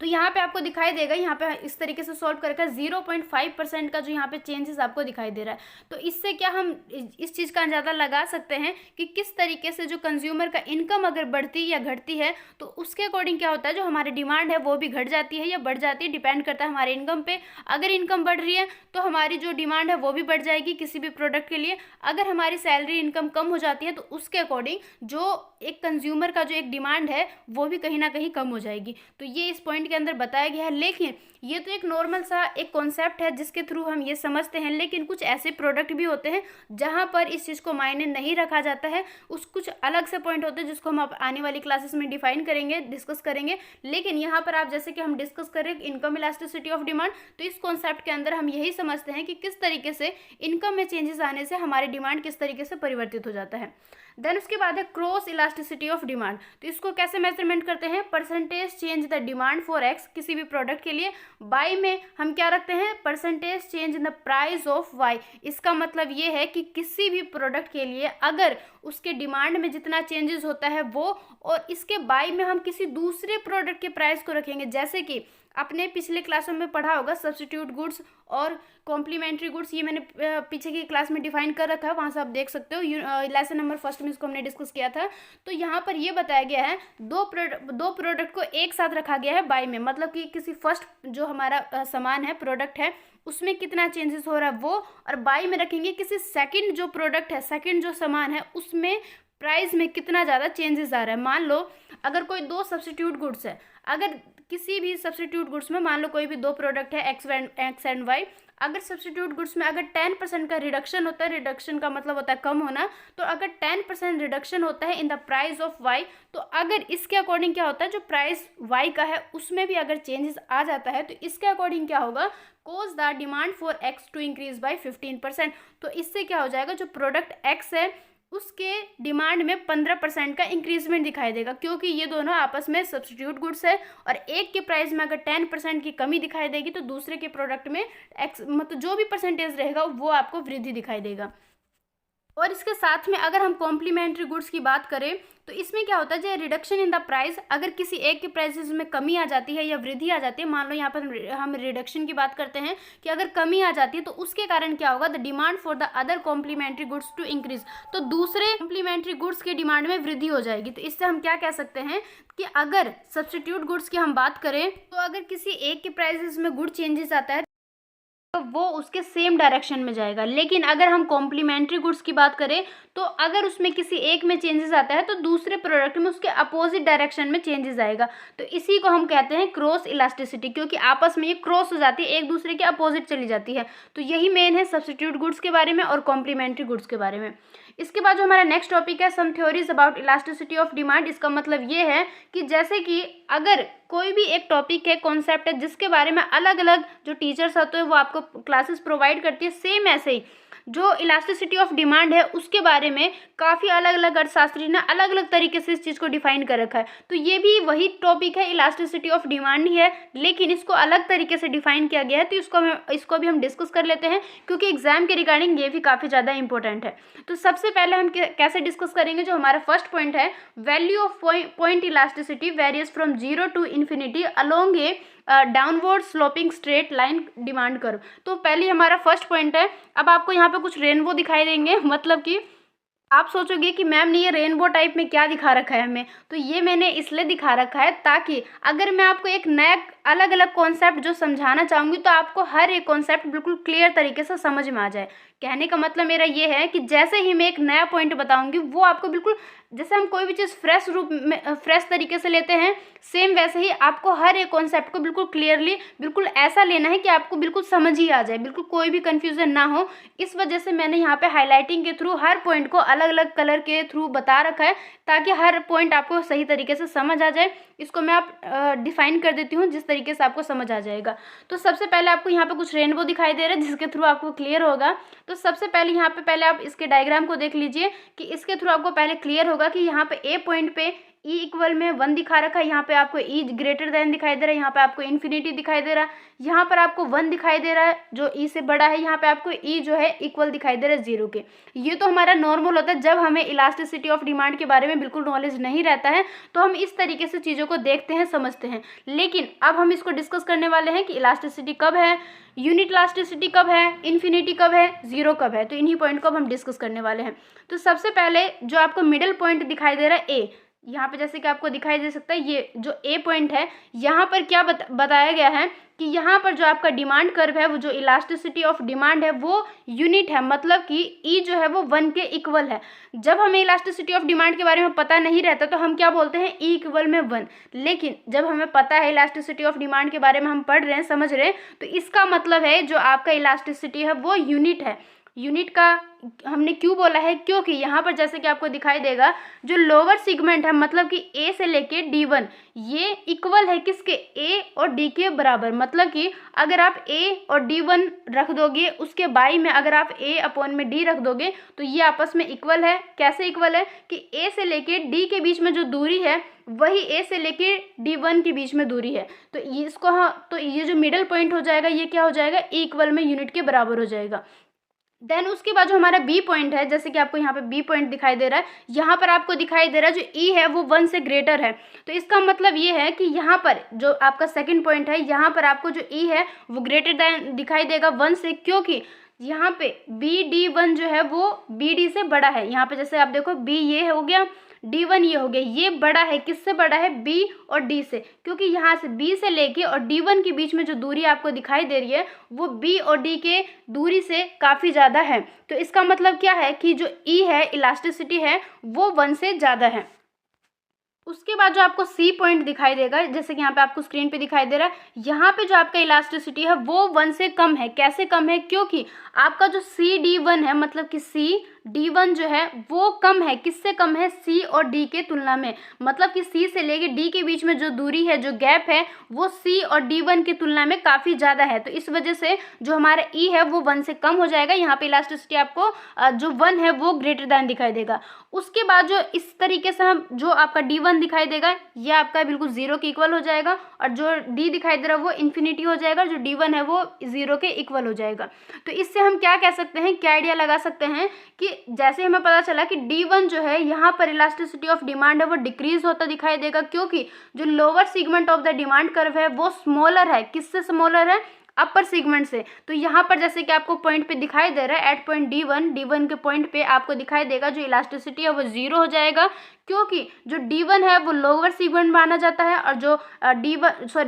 तो यहाँ पे आपको दिखाई देगा, यहाँ पे इस तरीके से सॉल्व करके 0.5% का जो यहाँ पे चेंजेस आपको दिखाई दे रहा है। तो इससे क्या हम इस चीज़ का अंदाज़ा लगा सकते हैं कि किस तरीके से जो कंज्यूमर का इनकम अगर बढ़ती या घटती है तो उसके अकॉर्डिंग क्या होता है, जो हमारी डिमांड है वो भी घट जाती है या बढ़ जाती है, डिपेंड करता है हमारे इनकम पे। अगर इनकम बढ़ रही है तो हमारी जो डिमांड है वो भी बढ़ जाएगी किसी भी प्रोडक्ट के लिए। अगर हमारी सैलरी इनकम कम हो जाती है तो उसके अकॉर्डिंग जो एक कंज्यूमर का जो एक डिमांड है वो भी कहीं ना कहीं कम हो जाएगी। तो ये इस पॉइंट के अंदर बताया गया है। लेकिन ये तो एक नॉर्मल सा एक कॉन्सेप्ट है जिसके थ्रू हम ये समझते हैं, लेकिन कुछ ऐसे प्रोडक्ट भी होते हैं जहां पर इस चीज़ को मायने नहीं रखा जाता है, उस कुछ अलग से पॉइंट होते हैं जिसको हम आने वाली क्लासेस में डिफाइन करेंगे, डिस्कस करेंगे। लेकिन यहाँ पर आप जैसे कि हम डिस्कस करें इनकम इलास्टिसिटी ऑफ डिमांड, तो इस कॉन्सेप्ट के अंदर हम यही समझते हैं कि किस तरीके से इनकम में चेंजेस आने से हमारी डिमांड किस तरीके से परिवर्तित हो जाता है। देन उसके बाद है क्रॉस इलास्टिसिटी ऑफ डिमांड। तो इसको कैसे मेजरमेंट करते हैं, percentage change the demand for x किसी भी प्रोडक्ट के लिए, बाई में हम क्या रखते हैं, percentage change in the price of Y. इसका मतलब ये है कि किसी भी प्रोडक्ट के लिए अगर उसके डिमांड में जितना चेंजेस होता है वो, और इसके बाई में हम किसी दूसरे प्रोडक्ट के प्राइस को रखेंगे। जैसे कि आपने पिछले क्लासों में पढ़ा होगा सब्स्टिट्यूट गुड्स और कॉम्प्लीमेंट्री गुड्स, ये मैंने पीछे की क्लास में डिफाइन कर रखा है, वहाँ से आप देख सकते हो। लेसन नंबर फर्स्ट में इसको हमने डिस्कस किया था। तो यहाँ पर ये बताया गया है दो प्रोडक्ट को एक साथ रखा गया है बाई में, मतलब कि किसी फर्स्ट जो हमारा सामान है, प्रोडक्ट है, उसमें कितना चेंजेस हो रहा है वो, और बाई में रखेंगे किसी सेकंड जो प्रोडक्ट है, सेकंड जो सामान है, उसमें प्राइस में कितना ज़्यादा चेंजेस आ रहा है। मान लो अगर कोई दो सब्स्टिट्यूट गुड्स है, अगर किसी भी सब्स्टिट्यूट गुड्स में मान लो कोई भी दो प्रोडक्ट है एक्स एंड वाई, अगर सब्स्टिट्यूट गुड्स में अगर 10% का रिडक्शन होता है, रिडक्शन का मतलब होता है कम होना, तो अगर 10% रिडक्शन होता है in the price of Y, तो अगर इसके अकॉर्डिंग क्या होता है, जो प्राइस वाई का है उसमें भी अगर चेंजेस आ जाता है, तो इसके अकॉर्डिंग क्या होगा, cause the demand for X to increase by 15%। तो इससे क्या हो जाएगा, जो प्रोडक्ट एक्स है उसके डिमांड में 15% का इंक्रीजमेंट दिखाई देगा, क्योंकि ये दोनों आपस में सब्स्टिट्यूट गुड्स है, और एक के प्राइस में अगर 10% की कमी दिखाई देगी तो दूसरे के प्रोडक्ट में एक्स मतलब जो भी परसेंटेज रहेगा वो आपको वृद्धि दिखाई देगा। और इसके साथ में अगर हम कॉम्प्लीमेंट्री गुड्स की बात करें तो इसमें क्या होता है, जो रिडक्शन इन द प्राइस, अगर किसी एक के प्राइसेस में कमी आ जाती है या वृद्धि आ जाती है, मान लो यहाँ पर हम रिडक्शन की बात करते हैं कि अगर कमी आ जाती है तो उसके कारण क्या होगा, the demand for the other complementary goods to increase, तो दूसरे कॉम्प्लीमेंट्री गुड्स के डिमांड में वृद्धि हो जाएगी। तो इससे हम क्या कह सकते हैं कि अगर सब्स्टिट्यूट गुड्स की हम बात करें तो अगर किसी एक के प्राइसेस में गुड चेंजेस आता है तो वो उसके सेम डायरेक्शन में जाएगा। लेकिन अगर हम कॉम्प्लीमेंट्री गुड्स की बात करें तो अगर उसमें किसी एक में चेंजेस आता है तो दूसरे प्रोडक्ट में उसके अपोजिट डायरेक्शन में चेंजेस आएगा। तो इसी को हम कहते हैं क्रॉस इलास्टिसिटी, क्योंकि आपस में ये क्रॉस हो जाती है, एक दूसरे के अपोजिट चली जाती है। तो यही मेन है सब्स्टिट्यूट गुड्स के बारे में और कॉम्प्लीमेंट्री गुड्स के बारे में। इसके बाद जो हमारा नेक्स्ट टॉपिक है some theories about elasticity of demand. इसका मतलब ये है कि जैसे कि अगर कोई भी एक टॉपिक है, कॉन्सेप्ट है, जिसके बारे में अलग अलग जो टीचर्स होते हैं वो आपको क्लासेस प्रोवाइड करती है, सेम ऐसे ही जो इलास्टिसिटी ऑफ डिमांड है उसके बारे में काफ़ी अलग अलग अर्थशास्त्री ने अलग अलग तरीके से इस चीज़ को डिफाइन कर रखा है। तो ये भी वही टॉपिक है, इलास्टिसिटी ऑफ डिमांड ही है, लेकिन इसको अलग तरीके से डिफाइन किया गया है। तो इसको भी हम डिस्कस कर लेते हैं, क्योंकि एग्जाम के रिगार्डिंग ये भी काफ़ी ज़्यादा इंपॉर्टेंट है। तो सबसे पहले हम कैसे डिस्कस करेंगे, जो हमारा फर्स्ट पॉइंट है, value of point elasticity various from 0 to infinity along A downward sloping straight line demand curve. तो पहले हमारा फर्स्ट पॉइंट है। अब आपको यहाँ पे कुछ रेनबो दिखाई देंगे, मतलब कि आप सोचोगे कि मैम ने ये रेनबो टाइप में क्या दिखा रखा है हमें, तो ये मैंने इसलिए दिखा रखा है ताकि अगर मैं आपको एक नया अलग अलग कॉन्सेप्ट जो समझाना चाहूँगी तो आपको हर एक कॉन्सेप्ट बिल्कुल क्लियर तरीके से समझ में आ जाए। कहने का मतलब मेरा ये है कि जैसे ही मैं एक नया पॉइंट बताऊंगी वो आपको बिल्कुल, जैसे हम कोई भी चीज़ फ्रेश रूप में फ्रेश तरीके से लेते हैं, सेम वैसे ही आपको हर एक कॉन्सेप्ट को बिल्कुल क्लियरली बिल्कुल ऐसा लेना है कि आपको बिल्कुल समझ ही आ जाए, बिल्कुल कोई भी कन्फ्यूज़न ना हो। इस वजह से मैंने यहाँ पे हाईलाइटिंग के थ्रू हर पॉइंट को अलग अलग कलर के थ्रू बता रखा है, ताकि हर पॉइंट आपको सही तरीके से समझ आ जाए। इसको मैं आप डिफाइन कर देती हूँ जिस तरीके से आपको समझ आ जाएगा। तो सबसे पहले आपको यहाँ पे कुछ रेनबो दिखाई दे रहा है जिसके थ्रू आपको क्लियर होगा। तो सबसे पहले यहाँ पे पहले आप इसके डायग्राम को देख लीजिए कि इसके थ्रू आपको पहले क्लियर होगा कि यहाँ पे ए पॉइंट पे ई इक्वल में 1 दिखा रखा है, यहाँ पे आपको ई ग्रेटर देन दिखाई दे रहा है, यहाँ पे आपको इन्फिनिटी दिखाई दे रहा है, यहाँ पर आपको 1 दिखाई दे रहा है जो ई से बड़ा है, यहाँ पे आपको ई जो है इक्वल दिखाई दे रहा है 0 के। ये तो हमारा नॉर्मल होता है जब हमें इलास्टिसिटी ऑफ डिमांड के बारे में बिल्कुल नॉलेज नहीं रहता है, तो हम इस तरीके से चीज़ों को देखते हैं, समझते हैं। लेकिन अब हम इसको डिस्कस करने वाले हैं कि इलास्टिसिटी कब है, यूनिट इलास्टिसिटी कब है, इन्फिनिटी कब है, 0 कब है। तो इन्हीं पॉइंट को अब हम डिस्कस करने वाले हैं। तो सबसे पहले जो आपको मिडिल पॉइंट दिखाई दे रहा है ए, यहाँ पे जैसे कि आपको दिखाई दे सकता है, ये जो ए पॉइंट है यहाँ पर क्या बताया गया है कि यहाँ पर जो आपका डिमांड कर्व है, वो जो इलास्टिसिटी ऑफ डिमांड है वो यूनिट है, मतलब कि ई जो है वो 1 के इक्वल है। जब हमें इलास्टिसिटी ऑफ डिमांड के बारे में पता नहीं रहता तो हम क्या बोलते हैं, ई इक्वल में 1। लेकिन जब हमें पता है इलास्टिसिटी ऑफ डिमांड के बारे में, हम पढ़ रहे हैं, समझ रहे हैं, तो इसका मतलब है जो आपका इलास्टिसिटी है वो यूनिट है। यूनिट का हमने क्यों बोला है, क्योंकि यहाँ पर जैसे कि आपको दिखाई देगा जो लोअर सेगमेंट है मतलब कि ए से लेके D1 ये इक्वल है किसके, ए और डी के बराबर। मतलब कि अगर आप ए और D1 रख दोगे उसके बाई में अगर आप ए अपॉन में डी रख दोगे तो ये आपस में इक्वल है। कैसे इक्वल है कि ए से लेके डी के बीच में जो दूरी है वही ए से लेके D1 के बीच में दूरी है। तो ये इसको तो ये जो मिडल पॉइंट हो जाएगा ये क्या हो जाएगा, इक्वल में यूनिट के बराबर हो जाएगा। देन उसके बाद जो हमारा बी पॉइंट है, जैसे कि आपको यहाँ पे बी पॉइंट दिखाई दे रहा है, यहाँ पर आपको दिखाई दे रहा है जो ई है वो 1 से ग्रेटर है। तो इसका मतलब ये है कि यहाँ पर जो आपका सेकंड पॉइंट है यहाँ पर आपको जो ई है वो ग्रेटर देन दिखाई देगा 1 से, क्योंकि यहाँ पे BD1 जो है वो BD से बड़ा है। यहाँ पे जैसे आप देखो B ये हो गया, D1 ये हो गया, ये बड़ा है, किससे बड़ा है, B और D से, क्योंकि यहाँ से B से लेके और D1 के बीच में जो दूरी आपको दिखाई दे रही है वो B और D के दूरी से काफ़ी ज़्यादा है। तो इसका मतलब क्या है कि जो E है इलास्टिसिटी है वो 1 से ज़्यादा है। उसके बाद जो आपको सी पॉइंट दिखाई देगा, जैसे कि यहाँ पे आपको स्क्रीन पे दिखाई दे रहा है, यहाँ पे जो आपका इलास्टिसिटी है वो 1 से कम है। कैसे कम है, क्योंकि आपका जो CD1 है मतलब कि CD1 जो है वो कम है, किससे कम है, C और D के तुलना में। मतलब कि C से लेके D के बीच में जो दूरी है, जो गैप है वो C और D1 की तुलना में काफ़ी ज़्यादा है। तो इस वजह से जो हमारा E है वो 1 से कम हो जाएगा। यहाँ पे इलास्टिसिटी आपको जो 1 है वो ग्रेटर दैन दिखाई देगा। उसके बाद जो इस तरीके से हम जो आपका D1 दिखाई देगा ये आपका बिल्कुल 0 के इक्वल हो जाएगा, और जो D दिखाई दे रहा है वो इन्फिनिटी हो जाएगा, जो D1 है वो 0 के इक्वल हो जाएगा। तो इससे हम क्या कह सकते हैं, क्या आइडिया लगा सकते हैं कि जैसे हमें पता चला कि D1 जो है यहाँ पर इलास्टिसिटी ऑफ डिमांड है वो डिक्रीज होता दिखाई देगा, क्योंकि जो lower segment of the demand curve है वो स्मॉलर है। किससे स्मॉलर है, अपर सेगमेंट से। तो यहाँ पर जैसे कि आपको पॉइंट पे दिखाई दे रहा है एट पॉइंट D1 के पॉइंट पे आपको दिखाई देगा जो इलास्टिसिटी है वो 0 हो जाएगा, क्योंकि जो D1 है वो लोअर सेगमेंट माना जाता है और जो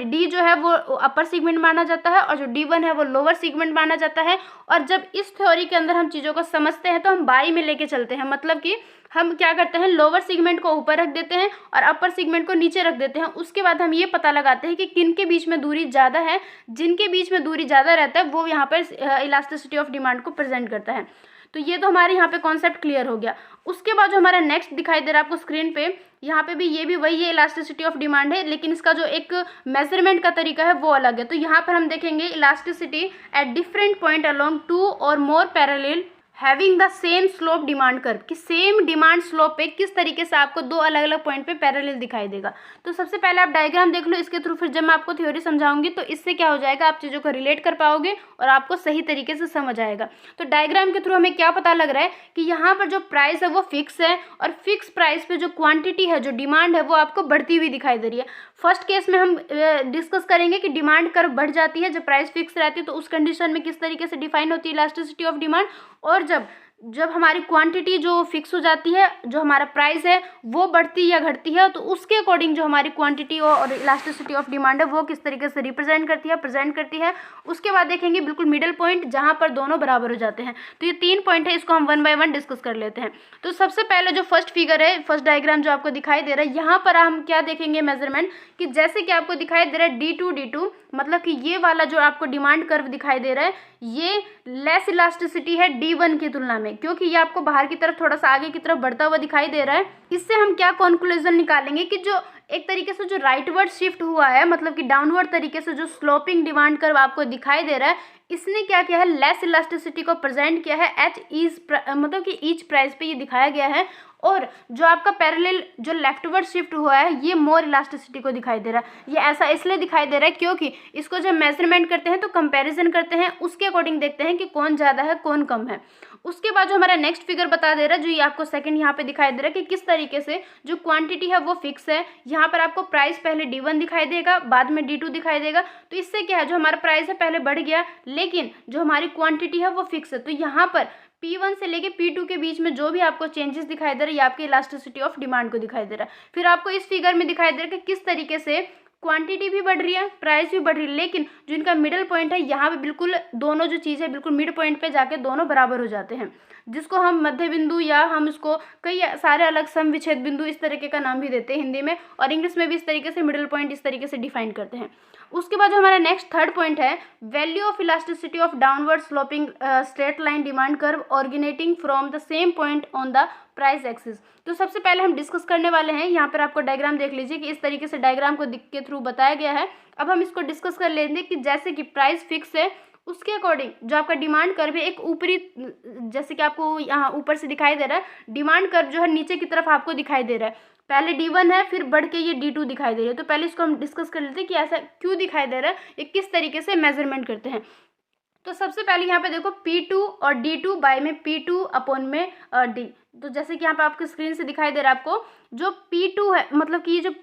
D जो है वो अपर सेगमेंट माना जाता है और जो D1 है वो लोअर सेगमेंट माना जाता है। और जब इस थ्योरी के अंदर हम चीज़ों को समझते हैं तो हम बाई में लेके चलते हैं। मतलब कि हम क्या करते हैं, लोअर सेगमेंट को ऊपर रख देते हैं और अपर सेगमेंट को नीचे रख देते हैं। उसके बाद हम ये पता लगाते हैं कि किन के बीच में दूरी ज़्यादा है। जिनके बीच में दूरी ज़्यादा रहता है वो यहाँ पर इलास्टिसिटी ऑफ डिमांड को प्रेजेंट करता है। तो ये तो हमारे यहाँ पे कॉन्सेप्ट क्लियर हो गया। उसके बाद जो हमारा नेक्स्ट दिखाई दे रहा है आपको स्क्रीन पे, यहाँ पे भी ये भी वही है, इलास्टिसिटी ऑफ डिमांड है, लेकिन इसका जो एक मेजरमेंट का तरीका है वो अलग है। तो यहाँ पर हम देखेंगे elasticity at different point along 2 और more parallel having the same slope demand curve, कि सेम डिमांड स्लोप पे किस तरीके से आपको 2 अलग अलग पॉइंट पे पैरेलल दिखाई देगा। तो सबसे पहले आप डायग्राम देख लो, इसके थ्रू फिर जब मैं आपको थ्योरी समझाऊंगी तो इससे क्या हो जाएगा, आप चीज़ों को रिलेट कर पाओगे और आपको सही तरीके से समझ आएगा। तो डायग्राम के थ्रू हमें क्या पता लग रहा है कि यहाँ पर जो प्राइस है वो फिक्स है और फिक्स प्राइस पे जो क्वांटिटी है, जो डिमांड है वो आपको बढ़ती हुई दिखाई दे रही है। फर्स्ट केस में हम डिस्कस करेंगे कि डिमांड कर्व बढ़ जाती है जब प्राइस फिक्स रहती है, तो उस कंडीशन में किस तरीके से डिफाइन होती है इलास्टिसिटी ऑफ डिमांड। और जब हमारी क्वांटिटी जो फिक्स हो जाती है, जो हमारा प्राइस है वो बढ़ती या घटती है, तो उसके अकॉर्डिंग जो हमारी क्वांटिटी और इलास्टिसिटी ऑफ डिमांड है वो किस तरीके से रिप्रेजेंट करती है, प्रेजेंट करती है। उसके बाद देखेंगे बिल्कुल मिडिल पॉइंट जहाँ पर दोनों बराबर हो जाते हैं। तो ये 3 पॉइंट है, इसको हम 1 बाय 1 डिस्कस कर लेते हैं। तो सबसे पहले जो फर्स्ट फिगर है, फर्स्ट डायग्राम जो आपको दिखाई दे रहा है, यहाँ पर हम क्या देखेंगे मेजरमेंट, कि जैसे कि आपको दिखाई दे रहा है D2 मतलब कि ये वाला जो आपको डिमांड कर्व दिखाई दे रहा है ये लेस इलास्टिसिटी है D1 की तुलना में, क्योंकि ये आपको बाहर की तरफ थोड़ा सा आगे की तरफ बढ़ता हुआ दिखाई दे रहा है। इससे हम क्या कंक्लूजन निकालेंगे कि जो एक तरीके से जो राइटवर्ड शिफ्ट हुआ है, मतलब कि डाउनवर्ड तरीके से जो स्लोपिंग डिमांड कर्व आपको दिखाई दे रहा है, इसने क्या किया है, लेस इलास्टिसिटी को प्रेजेंट किया है मतलब कि ईच प्राइस पे ये दिखाया गया है। और जो आपका पैरेलल जो लेफ्टवर्ड शिफ्ट हुआ है ये मोर इलास्टिसिटी को दिखाई दे रहा है। ये ऐसा इसलिए दिखाई दे रहा है क्योंकि इसको जब मेजरमेंट करते हैं तो कंपैरिजन करते हैं, उसके अकॉर्डिंग देखते हैं कि कौन ज़्यादा है कौन कम है। उसके बाद जो हमारा नेक्स्ट फिगर बता दे रहा है, जो ये आपको सेकंड यहाँ पे दिखाई दे रहा है कि किस तरीके से जो क्वांटिटी है वो फिक्स है। यहाँ पर आपको प्राइस पहले D1 दिखाई देगा, बाद में D2 दिखाई देगा। तो इससे क्या है, जो हमारा प्राइस है पहले बढ़ गया, लेकिन जो हमारी क्वांटिटी है वो फिक्स है। तो यहाँ पर P1 से लेके P2 के बीच में जो भी आपको चेंजेस दिखाई दे रहा है ये आपकी इलास्टिसिटी ऑफ डिमांड को दिखाई दे रहा है। फिर आपको इस फिगर में दिखाई दे रहा है कि किस तरीके से क्वांटिटी भी बढ़ रही है, प्राइस भी बढ़ रही है, लेकिन जो इनका मिडिल पॉइंट है यहाँ पे बिल्कुल दोनों जो चीज़ है बिल्कुल मिड पॉइंट पे जाके दोनों बराबर हो जाते हैं। जिसको हम मध्य बिंदु या हम इसको कई सारे अलग सम विच्छेद बिंदु इस तरीके का नाम भी देते हैं हिंदी में, और इंग्लिश में भी इस तरीके से मिडिल पॉइंट इस तरीके से डिफाइन करते हैं। उसके बाद जो हमारा नेक्स्ट थर्ड पॉइंट है, value of elasticity of downward sloping straight line demand curve originating from the same point on the price axis. तो सबसे पहले हम डिस्कस करने वाले हैं, यहाँ पर आपको डायग्राम देख लीजिए कि इस तरीके से डायग्राम को के थ्रू बताया गया है। अब हम इसको डिस्कस कर लेंगे कि जैसे कि प्राइस फिक्स है उसके अकॉर्डिंग जो आपका डिमांड कर्व है एक ऊपरी, जैसे कि आपको यहाँ ऊपर से दिखाई दे रहा है, डिमांड कर्व जो है नीचे की तरफ आपको दिखाई दे रहा है। पहले D1 है, फिर बढ़ के ये D2 दिखाई दे रही है। तो पहले इसको हम डिस्कस कर लेते हैं कि ऐसा क्यों दिखाई दे रहा है, ये किस तरीके से मेजरमेंट करते हैं। तो सबसे पहले यहाँ पे देखो P2 और D2 बाय में P2 अपॉन में D। तो जैसे कि यहाँ पे आपको स्क्रीन से दिखाई दे रहा है, आपको जो P2 है, मतलब कि ये जो,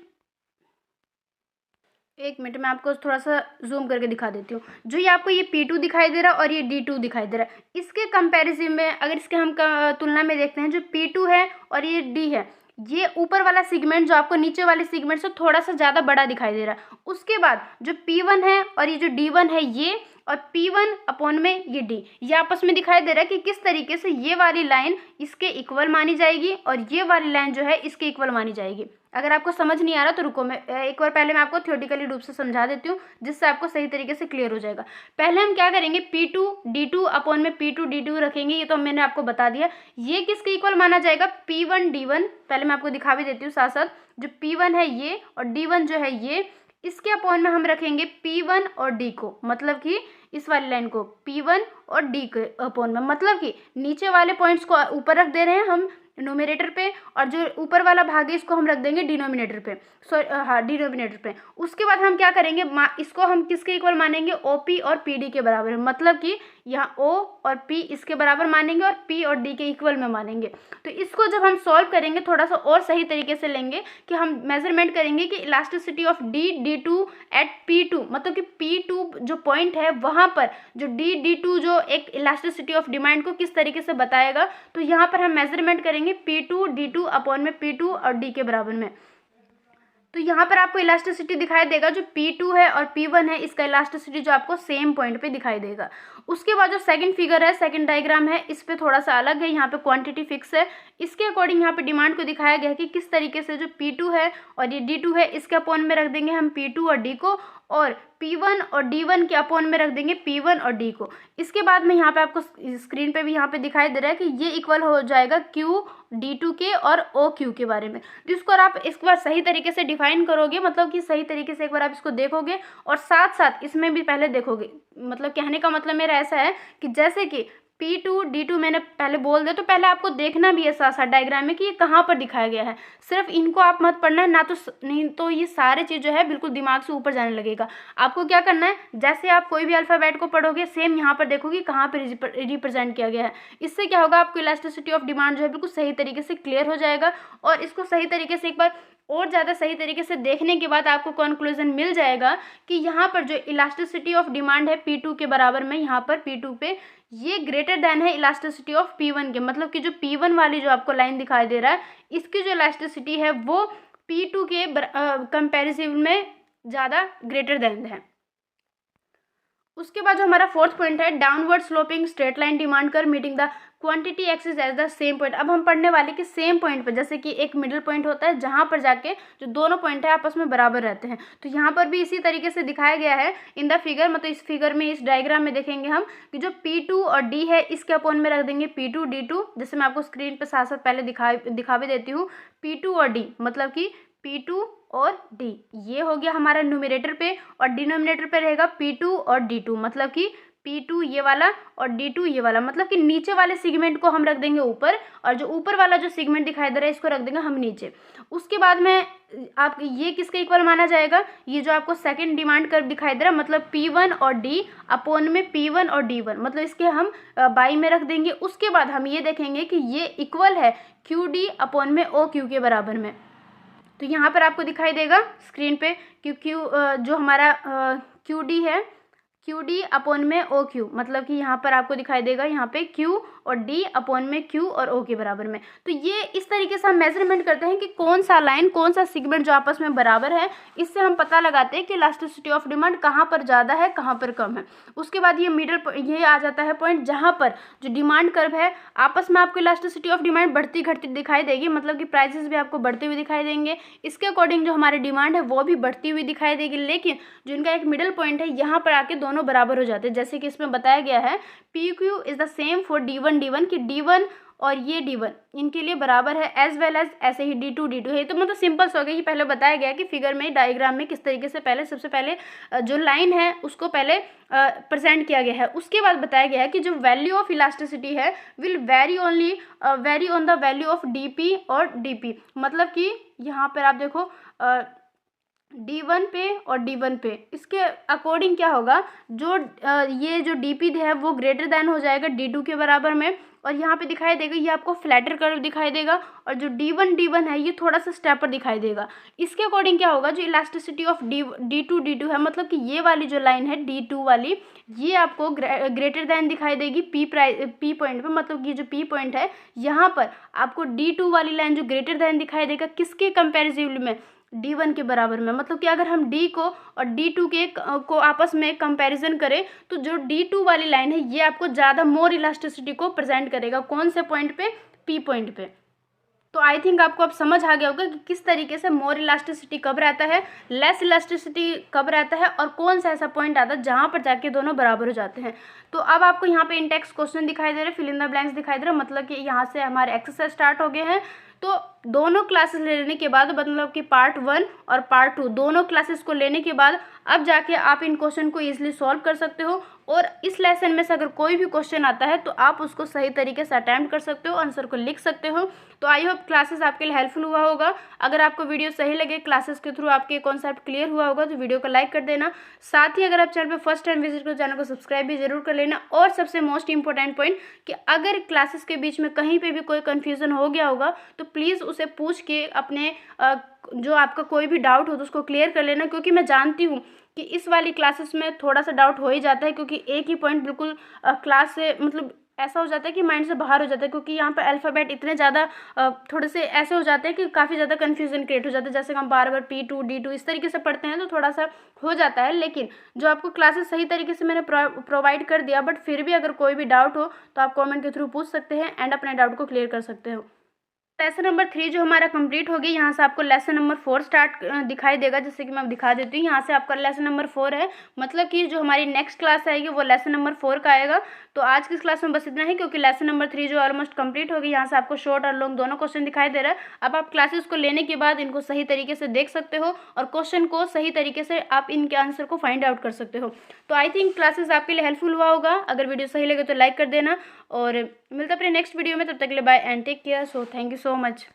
एक मिनट में आपको थोड़ा सा जूम करके दिखा देती हूँ। जो ये आपको ये P2 दिखाई दे रहा है और ये D2 दिखाई दे रहा है, इसके कंपैरिजन में अगर इसके हम तुलना में देखते हैं, जो P2 है और ये D है, ये ऊपर वाला सेगमेंट जो आपको नीचे वाले सेगमेंट से थोड़ा सा ज़्यादा बड़ा दिखाई दे रहा है। उसके बाद जो P1 है और ये जो D1 है, ये और P1 अपॉन में ये D, ये आपस में दिखाई दे रहा है कि किस तरीके से ये वाली लाइन इसके इक्वल मानी जाएगी और ये वाली लाइन जो है इसके इक्वल मानी जाएगी। अगर आपको समझ नहीं आ रहा तो रुको, मैं एक बार पहले मैं आपको थ्योरेटिकली रूप से समझा देती हूँ, जिससे आपको सही तरीके से क्लियर हो जाएगा। पहले हम क्या करेंगे, P2 D2 अपॉन में P2 D2 रखेंगे, ये तो मैंने आपको बता दिया। ये किसके इक्वल माना जाएगा, P1 D1। पहले मैं आपको दिखा भी देती हूँ साथ साथ, जो P1 है ये और D1 जो है ये, इसके अपॉन में हम रखेंगे P1 और D को, मतलब कि इस वाली लाइन को P1 और D के अपॉन में, मतलब कि नीचे वाले पॉइंट्स को ऊपर रख दे रहे हैं हम न्यूमरेटर पे, और जो ऊपर वाला भाग है इसको हम रख देंगे डिनोमिनेटर पे, डिनोमिनेटर पे। उसके बाद हम क्या करेंगे, इसको हम किसके इक्वल मानेंगे, OP और PD के बराबर, मतलब कि यहाँ O और P इसके बराबर मानेंगे और P और D के इक्वल में मानेंगे। तो इसको जब हम सॉल्व करेंगे थोड़ा सा और सही तरीके से लेंगे कि हम मेजरमेंट करेंगे कि elasticity of D2 eight P2, मतलब कि P2 जो पॉइंट है वहाँ पर जो D2 जो एक इलास्टिसिटी ऑफ डिमांड को किस तरीके से बताएगा। तो यहाँ पर हम मेजरमेंट करेंगे P2 D2 अपॉन में P2 और D के बराबर में। तो यहाँ पर आपको इलास्टिसिटी दिखाई देगा, जो P2 है और P1 है, इसका इलास्टिसिटी जो आपको सेम पॉइंट पे दिखाई देगा। उसके बाद जो सेकंड फिगर है, सेकंड डायग्राम है, इस पे थोड़ा सा अलग है, यहाँ पे क्वांटिटी फिक्स है। इसके अकॉर्डिंग यहाँ पे डिमांड को दिखाया गया है कि किस तरीके से जो P2 है और ये D2 है, इसके अपॉन में रख देंगे हम P2 और D को, और P1 और D1 के अपॉन में रख देंगे P1 और D को। इसके बाद में यहाँ पे आपको स्क्रीन पे भी यहाँ पे दिखाई दे रहा है कि ये इक्वल हो जाएगा Q D2 के और OQ के बारे में। जिसको आप इस बार सही तरीके से डिफाइन करोगे, मतलब कि सही तरीके से एक बार आप इसको देखोगे और साथ साथ इसमें भी पहले देखोगे, मतलब कहने का मतलब मेरा ऐसा है कि जैसे कि P2 D2 मैंने पहले बोल दिया, तो पहले आपको देखना भी है साथ साथ डायग्राम में कि ये कहाँ पर दिखाया गया है। सिर्फ इनको आप मत पढ़ना है ना, तो नहीं तो ये सारे चीज़ जो है बिल्कुल दिमाग से ऊपर जाने लगेगा। आपको क्या करना है, जैसे आप कोई भी अल्फ़ाबेट को पढ़ोगे सेम यहाँ पर देखोगे कहाँ पर रिप्रेजेंट किया गया है। इससे क्या होगा, आपको इलास्टिसिटी ऑफ डिमांड जो है बिल्कुल सही तरीके से क्लियर हो जाएगा, और इसको सही तरीके से एक बार और ज़्यादा सही तरीके से देखने के बाद आपको कंक्लूजन मिल जाएगा कि यहाँ पर जो इलास्टिसिटी ऑफ डिमांड है P2 के बराबर में, यहाँ पर P2 पे ये ग्रेटर देन है इलास्टिसिटी ऑफ P1 के, मतलब कि जो P1 वाली जो आपको लाइन दिखाई दे रहा है, इसकी जो इलास्टिसिटी है वो P2 के कंपैरिजन में ज़्यादा ग्रेटर देन है। उसके बाद जो हमारा फोर्थ पॉइंट है, downward sloping straight line demand curve meeting the quantity axis as the same point. अब हम पढ़ने वाले कि सेम पॉइंट पर, जैसे कि एक मिडिल पॉइंट होता है जहाँ पर जाके जो दोनों पॉइंट है आपस में बराबर रहते हैं। तो यहाँ पर भी इसी तरीके से दिखाया गया है इन द फिगर, मतलब इस फिगर में, इस डायग्राम में देखेंगे हम कि जो P2 और D है इसके अपॉन में रख देंगे P2 D2। जैसे मैं आपको स्क्रीन पर साथ साथ पहले दिखा भी देती हूँ, P2 और D, मतलब कि P2 और D, ये हो गया हमारा न्यूमरेटर पे, और डिनोमिनेटर पे रहेगा P2 और D2, मतलब कि P2 ये वाला और D2 ये वाला, मतलब कि नीचे वाले सेगमेंट को हम रख देंगे ऊपर, और जो ऊपर वाला जो सेगमेंट दिखाई दे रहा है इसको रख देंगे हम नीचे। उसके बाद में आप ये किसके इक्वल माना जाएगा, ये जो आपको सेकंड डिमांड कर्व दिखाई दे रहा है, मतलब P1 और D अपॉन में P1 और D1, मतलब इसके हम बाई में रख देंगे। उसके बाद हम ये देखेंगे कि ये इक्वल है QD अपॉन में OQ के बराबर में। तो यहाँ पर आपको दिखाई देगा स्क्रीन पे कि जो हमारा QD है, क्यू डी अपॉन में ओ क्यू, मतलब कि यहाँ पर आपको दिखाई देगा यहाँ पे क्यू और डी अपॉन में क्यू और ओ के बराबर में। तो ये इस तरीके से हम मेजरमेंट करते हैं कि कौन सा लाइन कौन सा सेगमेंट जो आपस में बराबर है, इससे हम पता लगाते हैं कि इलास्टिसिटी ऑफ डिमांड कहाँ पर ज़्यादा है कहाँ पर कम है। उसके बाद ये ये आ जाता है पॉइंट जहाँ पर जो डिमांड कर्व है आपस में आपको इलास्टिसिटी ऑफ डिमांड बढ़ती घटती दिखाई देगी, मतलब कि प्राइसेस भी आपको बढ़ते हुए दिखाई देंगे, इसके अकॉर्डिंग जो हमारी डिमांड है वो भी बढ़ती हुई दिखाई देगी। लेकिन जो इनका एक मिडिल पॉइंट है यहाँ पर आके दोनों बराबर हो जाते हैं, जैसे कि इसमें बताया गया है P Q is the same for D1 कि D1 और ये D1 इनके लिए बराबर है, एज वेल एज ऐसे ही D2 है। तो मतलब सिंपल हो गया, ये पहले बताया गया कि फिगर में डायग्राम में किस तरीके से पहले सबसे पहले जो लाइन है उसको पहले प्रेजेंट किया गया है। उसके बाद बताया गया है कि जो वैल्यू ऑफ इलास्टिसिटी है will very on the value of DP और DP, मतलब कि यहाँ पर आप देखो D1 पे और D1 पे इसके अकॉर्डिंग क्या होगा, जो ये जो DP है वो ग्रेटर देन हो जाएगा D2 के बराबर में, और यहाँ पे दिखाई देगा ये आपको फ्लैटर कर्व दिखाई देगा, और जो D1 है ये थोड़ा सा स्टेपर दिखाई देगा। इसके अकॉर्डिंग क्या होगा, जो इलास्टिसिटी ऑफ D2 है, मतलब कि ये वाली जो लाइन है D2 वाली ये आपको ग्रेटर देन दिखाई देगी P पॉइंट पे, मतलब कि जो P पॉइंट है यहाँ पर आपको D2 वाली लाइन जो ग्रेटर देन दिखाई देगा किसके कंपेरेटिवली में, D1 के बराबर में। मतलब कि अगर हम D को और D2 को आपस में कंपैरिजन करें तो जो D2 वाली लाइन है ये आपको ज़्यादा मोर इलास्टिसिटी को प्रेजेंट करेगा, कौन से पॉइंट पे, P पॉइंट पे। तो आई थिंक आपको अब समझ आ गया होगा कि किस तरीके से मोर इलास्टिसिटी कब रहता है, लेस इलास्टिसिटी कब रहता है, और कौन सा ऐसा पॉइंट आता है जहाँ पर जाके दोनों बराबर हो जाते हैं। तो अब आपको यहाँ पे इंटेक्स क्वेश्चन दिखाई दे रहे, फिल इन द ब्लैंक्स दिखाई दे रहा, मतलब कि यहाँ से हमारे एक्सरसाइज स्टार्ट हो गए हैं। तो दोनों क्लासेस लेने के बाद, मतलब कि पार्ट 1 और पार्ट 2 दोनों क्लासेस को लेने के बाद अब जाके आप इन क्वेश्चन को ईजिली सॉल्व कर सकते हो, और इस लेसन में से अगर कोई भी क्वेश्चन आता है तो आप उसको सही तरीके से अटेम्प्ट कर सकते हो, आंसर को लिख सकते हो। तो आई होप क्लासेस आपके लिए हेल्पफुल हुआ होगा। अगर आपको वीडियो सही लगे, क्लासेस के थ्रू आपके कॉन्सेप्ट क्लियर हुआ होगा तो वीडियो को लाइक कर देना। साथ ही अगर आप चैनल पर फर्स्ट टाइम विजिट करो चैनल को सब्सक्राइब भी जरूर कर लेना। और सबसे मोस्ट इंपॉर्टेंट पॉइंट कि अगर क्लासेस के बीच में कहीं पर भी कोई कन्फ्यूजन हो गया होगा तो प्लीज़ उसे पूछ के अपने जो आपका कोई भी डाउट हो तो उसको क्लियर कर लेना, क्योंकि मैं जानती हूँ कि इस वाली क्लासेस में थोड़ा सा डाउट हो ही जाता है, क्योंकि एक ही पॉइंट बिल्कुल क्लास से मतलब ऐसा हो जाता है कि माइंड से बाहर हो जाता है, क्योंकि यहाँ पर अल्फ़ाबेट इतने ज़्यादा थोड़े से ऐसे हो जाते हैं कि काफ़ी ज़्यादा कन्फ्यूजन क्रिएट हो जाता है। जैसे हम बार बार P2 D2 इस तरीके से पढ़ते हैं तो थोड़ा सा हो जाता है। लेकिन जो आपको क्लासेस सही तरीके से मैंने प्रोवाइड कर दिया, बट फिर भी अगर कोई भी डाउट हो तो आप कॉमेंट के थ्रू पूछ सकते हैं एंड अपने डाउट को क्लियर कर सकते हो। लेसन नंबर 3 जो हमारा कंप्लीट हो गया, यहाँ से आपको लेसन नंबर 4 स्टार्ट दिखाई देगा, जैसे कि मैं दिखा देती हूँ। यहाँ से आपका लेसन नंबर 4 है, मतलब कि जो हमारी नेक्स्ट क्लास आएगी वो लेसन नंबर 4 का आएगा। तो आज की क्लास में बस इतना ही, क्योंकि लेसन नंबर 3 जो ऑलमोस्ट कंप्लीट हो गई। यहाँ से आपको शॉर्ट और लॉन्ग दोनों क्वेश्चन दिखाई दे रहा है। अब आप क्लासेस को लेने के बाद इनको सही तरीके से देख सकते हो और क्वेश्चन को सही तरीके से आप इनके आंसर को फाइंड आउट कर सकते हो। तो आई थिंक क्लासेस आपके लिए हेल्पफुल हुआ होगा। अगर वीडियो सही लगे तो लाइक कर देना, और मिलता अपने नेक्स्ट वीडियो में। तब तक के लिए bye and take care. So thank you so much.